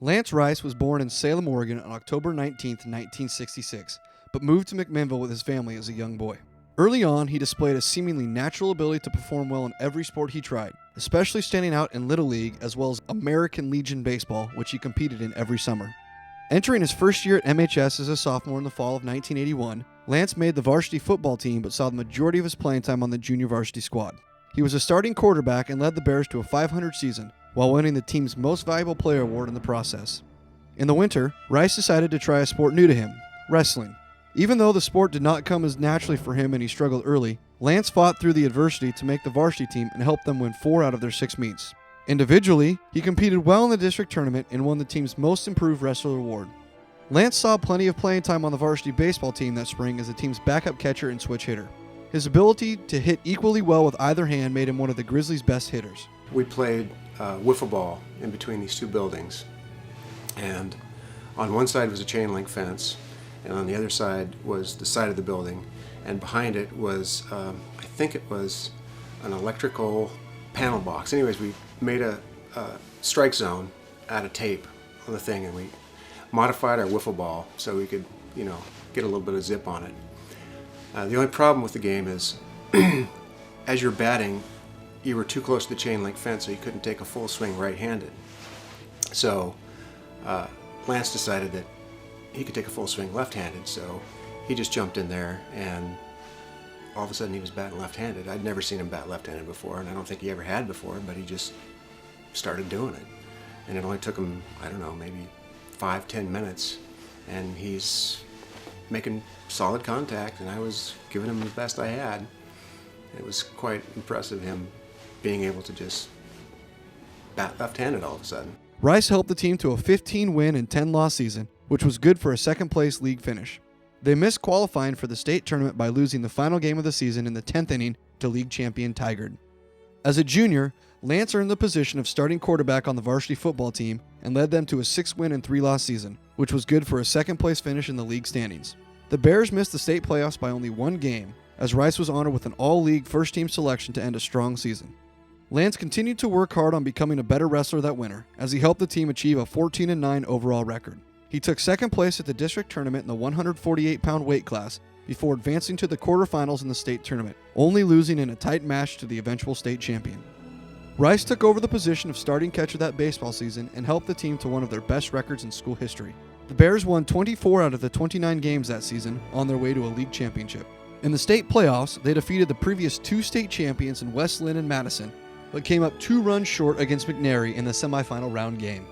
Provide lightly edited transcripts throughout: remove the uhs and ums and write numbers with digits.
Lance Rice was born in Salem, Oregon on October 19, 1966, but moved to McMinnville with his family as a young boy. Early on, he displayed a seemingly natural ability to perform well in every sport he tried, especially standing out in Little League as well as American Legion Baseball, which he competed in every summer. Entering his first year at MHS as a sophomore in the fall of 1981, Lance made the varsity football team but saw the majority of his playing time on the junior varsity squad. He was a starting quarterback and led the Bears to a .500 season, while winning the team's Most Valuable Player award in the process. In the winter, Rice decided to try a sport new to him, wrestling. Even though the sport did not come as naturally for him and he struggled early, Lance fought through the adversity to make the varsity team and help them win 4 out of their 6 meets. Individually, he competed well in the district tournament and won the team's Most Improved Wrestler award. Lance saw plenty of playing time on the varsity baseball team that spring as the team's backup catcher and switch hitter. His ability to hit equally well with either hand made him one of the Grizzlies' best hitters. We played wiffle ball in between these 2 buildings, and on one side was a chain link fence, and on the other side was the side of the building, and behind it was, I think it was an electrical panel box. Anyways, we made a strike zone out of tape on the thing, and we modified our wiffle ball so we could, get a little bit of zip on it. The only problem with the game is, as you're batting, you were too close to the chain link fence, so you couldn't take a full swing right-handed. So Lance decided that he could take a full swing left-handed, so he just jumped in there, and all of a sudden he was batting left-handed. I'd never seen him bat left-handed before, and I don't think he ever had before, but he just started doing it. And it only took him, I don't know, maybe 5-10 minutes, and he's making solid contact, and I was giving him the best I had. It was quite impressive, him being able to just bat left-handed all of a sudden. Rice helped the team to a 15-win and 10-loss season, which was good for a second-place league finish. They missed qualifying for the state tournament by losing the final game of the season in the 10th inning to league champion Tigard. As a junior, Lance earned the position of starting quarterback on the varsity football team and led them to a 6-win and 3-loss season, which was good for a second-place finish in the league standings. The Bears missed the state playoffs by only 1 game, as Rice was honored with an all-league first-team selection to end a strong season. Lance continued to work hard on becoming a better wrestler that winter, as he helped the team achieve a 14-9 overall record. He took second place at the district tournament in the 148-pound weight class before advancing to the quarterfinals in the state tournament, only losing in a tight match to the eventual state champion. Rice took over the position of starting catcher that baseball season and helped the team to one of their best records in school history. The Bears won 24 out of the 29 games that season on their way to a league championship. In the state playoffs, they defeated the previous 2 state champions in West Lynn and Madison, but came up 2 runs short against McNary in the semifinal round game.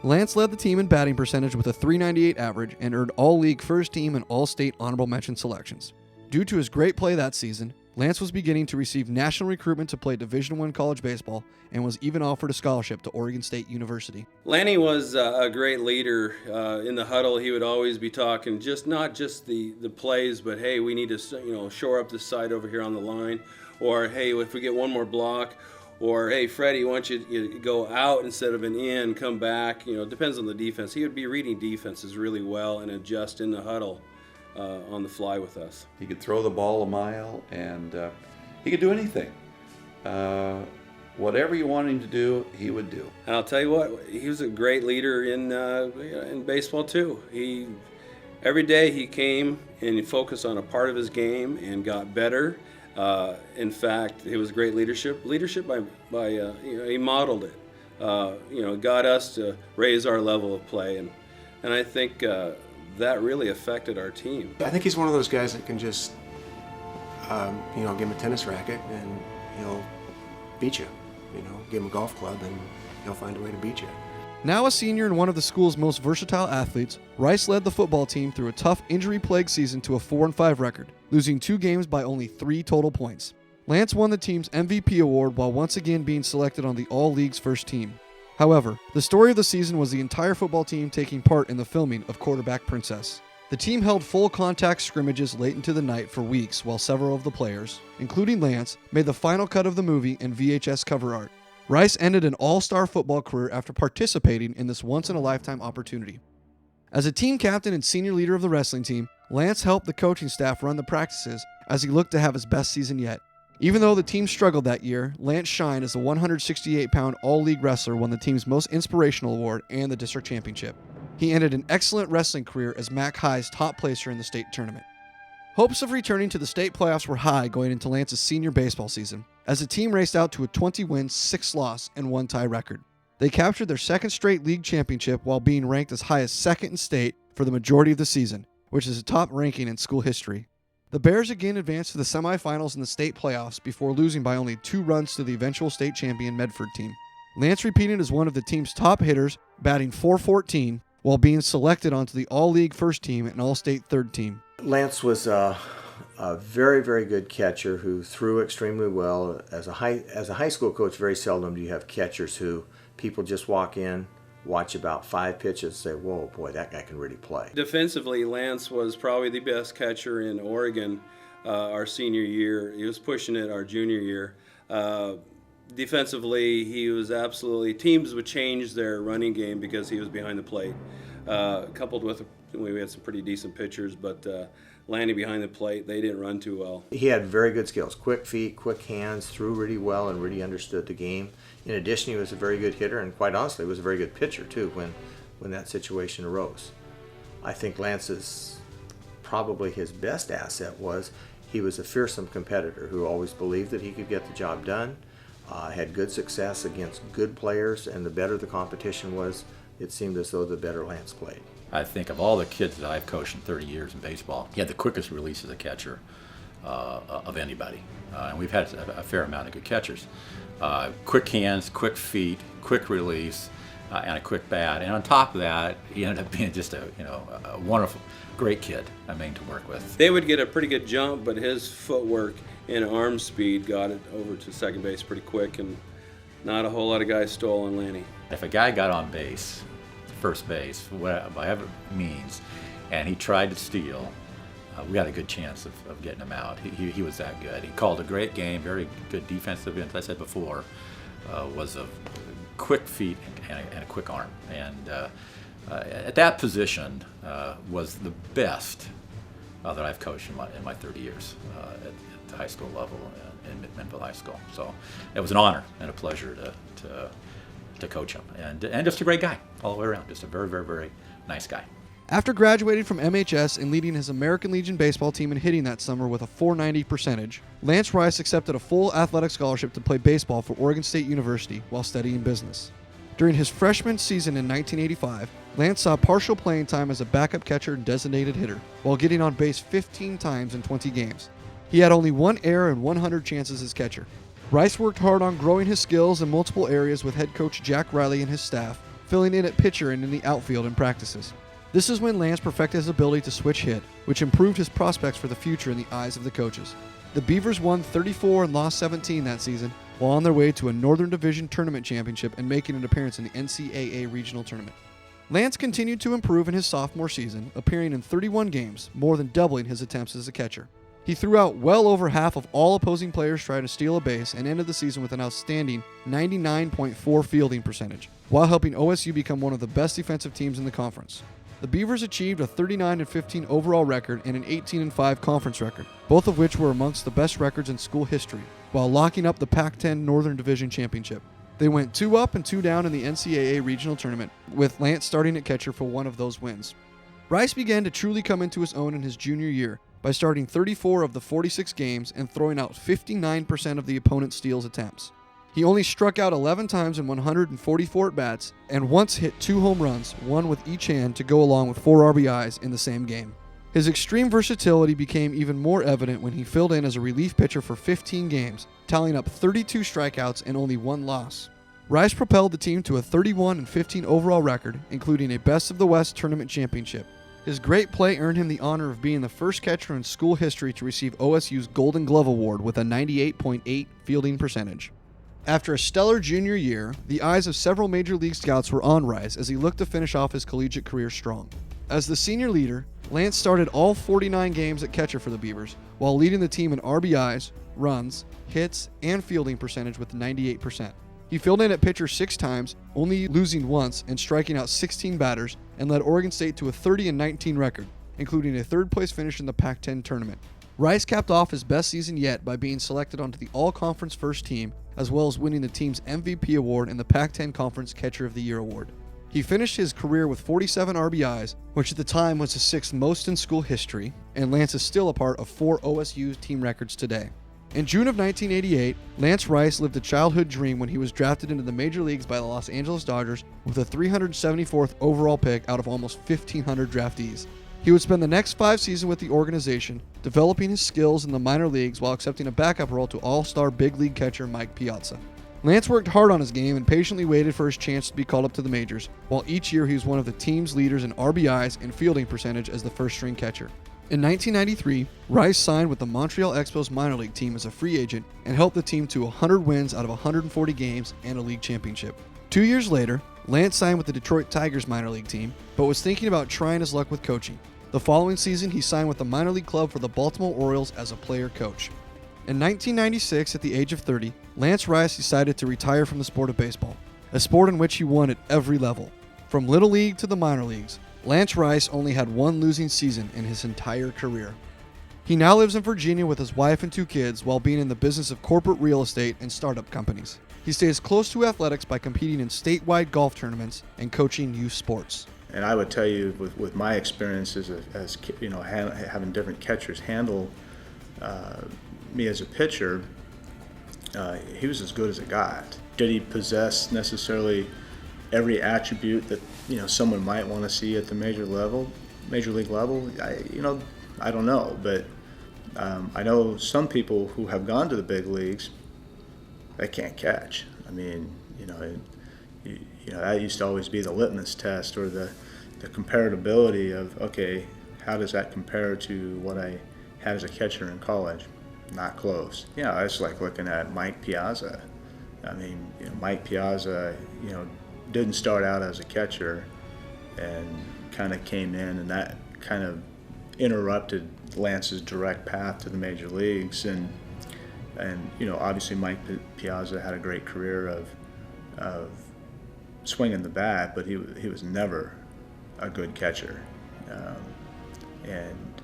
Lance led the team in batting percentage with a .398 average and earned all-league first-team and all-state honorable mention selections. Due to his great play that season, Lance was beginning to receive national recruitment to play Division I college baseball and was even offered a scholarship to Oregon State University. Lanny was a great leader in the huddle. He would always be talking not just the plays, but hey, we need to shore up this side over here on the line, or hey, if we get one more block, or hey, Freddie, why don't you go out instead of an in, come back. It depends on the defense. He would be reading defenses really well and adjust in the huddle on the fly with us. He could throw the ball a mile, and he could do anything. Whatever you wanted him to do, he would do. And I'll tell you what, he was a great leader in baseball too. Every day he came and he focused on a part of his game and got better. In fact, it was great leadership. Leadership by he modeled it. Got us to raise our level of play, and I think that really affected our team. I think he's one of those guys that can just, give him a tennis racket and he'll beat you. Give him a golf club and he'll find a way to beat you. Now a senior and one of the school's most versatile athletes, Rice led the football team through a tough injury-plagued season to a 4-5 record, losing 2 games by only 3 total points. Lance won the team's MVP award while once again being selected on the All-League's first team. However, the story of the season was the entire football team taking part in the filming of Quarterback Princess. The team held full contact scrimmages late into the night for weeks while several of the players, including Lance, made the final cut of the movie and VHS cover art. Rice ended an all-star football career after participating in this once-in-a-lifetime opportunity. As a team captain and senior leader of the wrestling team, Lance helped the coaching staff run the practices as he looked to have his best season yet. Even though the team struggled that year, Lance Shine as the 168-pound All-League wrestler won the team's Most Inspirational Award and the district championship. He ended an excellent wrestling career as MAC High's top placer in the state tournament. Hopes of returning to the state playoffs were high going into Lance's senior baseball season, as the team raced out to a 20-win, 6-loss, and 1-tie record. They captured their second straight league championship while being ranked as high as second in state for the majority of the season, which is a top ranking in school history. The Bears again advanced to the semifinals in the state playoffs before losing by only 2 runs to the eventual state champion Medford team. Lance repeated as one of the team's top hitters, batting .414, while being selected onto the All-League first team and All-State third team. Lance was a very, very good catcher who threw extremely well. As a high school coach, very seldom do you have catchers who people just walk in, watch about 5 pitches, and say, whoa, boy, that guy can really play. Defensively, Lance was probably the best catcher in Oregon our senior year. He was pushing it our junior year. Defensively, he was absolutely, teams would change their running game because he was behind the plate. Coupled with, we had some pretty decent pitchers, but landing behind the plate, they didn't run too well. He had very good skills, quick feet, quick hands, threw really well and really understood the game. In addition, he was a very good hitter and quite honestly was a very good pitcher too when that situation arose. I think Lance's, probably his best asset was he was a fearsome competitor who always believed that he could get the job done, had good success against good players, and the better the competition was, it seemed as though the better Lance played. I think of all the kids that I've coached in 30 years in baseball, he had the quickest release as a catcher of anybody. And we've had a fair amount of good catchers. Quick hands, quick feet, quick release, and a quick bat. And on top of that, he ended up being just a wonderful, great kid, to work with. They would get a pretty good jump, but his footwork and arm speed got it over to second base pretty quick, and not a whole lot of guys stole on Lanny. If a guy got on base, first base, by whatever means, and he tried to steal, we had a good chance of getting him out. He was that good. He called a great game, very good defensive, as I said before, was a quick feet and a quick arm. And at that position was the best that I've coached in my 30 years at the high school level in Midville High School. So it was an honor and a pleasure to coach him. And just a great guy all the way around. Just a very, very, very nice guy. After graduating from MHS and leading his American Legion baseball team in hitting that summer with a .490 percentage, Lance Rice accepted a full athletic scholarship to play baseball for Oregon State University while studying business. During his freshman season in 1985, Lance saw partial playing time as a backup catcher and designated hitter, while getting on base 15 times in 20 games. He had only 1 error and 100 chances as catcher. Rice worked hard on growing his skills in multiple areas with head coach Jack Riley and his staff, filling in at pitcher and in the outfield in practices. This is when Lance perfected his ability to switch hit, which improved his prospects for the future in the eyes of the coaches. The Beavers won 34 and lost 17 that season, while on their way to a Northern Division Tournament championship and making an appearance in the NCAA Regional Tournament. Lance continued to improve in his sophomore season, appearing in 31 games, more than doubling his attempts as a catcher. He threw out well over half of all opposing players trying to steal a base and ended the season with an outstanding 99.4 fielding percentage, while helping OSU become one of the best defensive teams in the conference. The Beavers achieved a 39-15 overall record and an 18-5 conference record, both of which were amongst the best records in school history, while locking up the Pac-10 Northern Division Championship. They went 2 up and 2 down in the NCAA Regional Tournament, with Lance starting at catcher for one of those wins. Rice began to truly come into his own in his junior year by starting 34 of the 46 games and throwing out 59% of the opponent's steals attempts. He only struck out 11 times in 144 at-bats and once hit 2 home runs, one with each hand to go along with 4 RBIs in the same game. His extreme versatility became even more evident when he filled in as a relief pitcher for 15 games, tallying up 32 strikeouts and only 1 loss. Rice propelled the team to a 31-15 overall record, including a Best of the West tournament championship. His great play earned him the honor of being the first catcher in school history to receive OSU's Golden Glove Award with a 98.8 fielding percentage. After a stellar junior year, the eyes of several major league scouts were on Rice as he looked to finish off his collegiate career strong. As the senior leader, Lance started all 49 games at catcher for the Beavers, while leading the team in RBIs, runs, hits, and fielding percentage with 98%. He filled in at pitcher 6 times, only losing once and striking out 16 batters, and led Oregon State to a 30-19 record, including a 3rd-place finish in the Pac-10 tournament. Rice capped off his best season yet by being selected onto the All-Conference First Team, as well as winning the team's MVP award and the Pac-10 Conference Catcher of the Year award. He finished his career with 47 RBIs, which at the time was the 6th most in school history, and Lance is still a part of 4 OSU team records today. In June of 1988, Lance Rice lived a childhood dream when he was drafted into the major leagues by the Los Angeles Dodgers with a 374th overall pick out of almost 1,500 draftees. He would spend the next 5 seasons with the organization, developing his skills in the minor leagues while accepting a backup role to all-star big league catcher Mike Piazza. Lance worked hard on his game and patiently waited for his chance to be called up to the majors, while each year he was one of the team's leaders in RBIs and fielding percentage as the first-string catcher. In 1993, Rice signed with the Montreal Expos minor league team as a free agent and helped the team to 100 wins out of 140 games and a league championship. 2 years later, Lance signed with the Detroit Tigers minor league team, but was thinking about trying his luck with coaching. The following season, he signed with the minor league club for the Baltimore Orioles as a player-coach. In 1996, at the age of 30, Lance Rice decided to retire from the sport of baseball, a sport in which he won at every level. From Little League to the minor leagues, Lance Rice only had one losing season in his entire career. He now lives in Virginia with his wife and 2 kids while being in the business of corporate real estate and startup companies. He stays close to athletics by competing in statewide golf tournaments and coaching youth sports. And I would tell you, with my experiences as you know, having different catchers handle me as a pitcher, he was as good as it got. Did he possess necessarily every attribute that someone might want to see at the major league level? I don't know, but I know some people who have gone to the big leagues, they can't catch. I mean, that used to always be the litmus test, or the comparability of, okay, how does that compare to what I had as a catcher in college? Not close. Yeah, it's like looking at Mike Piazza. I mean, Mike Piazza, didn't start out as a catcher and kind of came in, and that kind of interrupted Lance's direct path to the major leagues. And obviously Mike Piazza had a great career of swinging the bat, but he was never a good catcher. And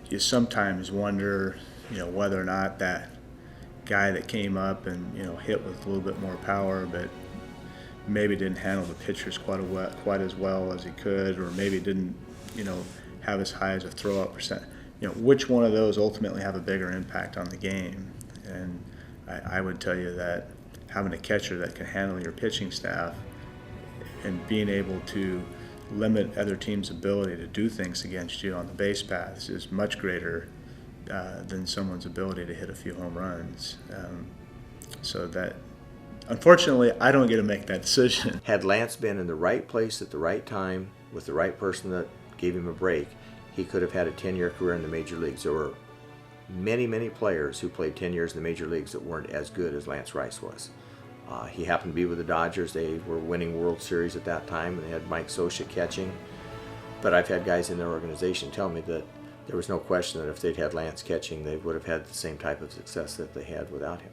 you sometimes wonder, whether or not that guy that came up and hit with a little bit more power, but maybe didn't handle the pitchers quite as well as he could, or maybe didn't have as high as a throw-out percent. Which one of those ultimately have a bigger impact on the game? And I would tell you that having a catcher that can handle your pitching staff and being able to limit other teams' ability to do things against you on the base paths is much greater than someone's ability to hit a few home runs. So that, unfortunately, I don't get to make that decision. Had Lance been in the right place at the right time with the right person that gave him a break, he could have had a 10-year career in the major leagues. There were many, many players who played 10 years in the major leagues that weren't as good as Lance Rice was. He happened to be with the Dodgers. They were winning World Series at that time, and they had Mike Scioscia catching. But I've had guys in their organization tell me that there was no question that if they'd had Lance catching, they would have had the same type of success that they had without him.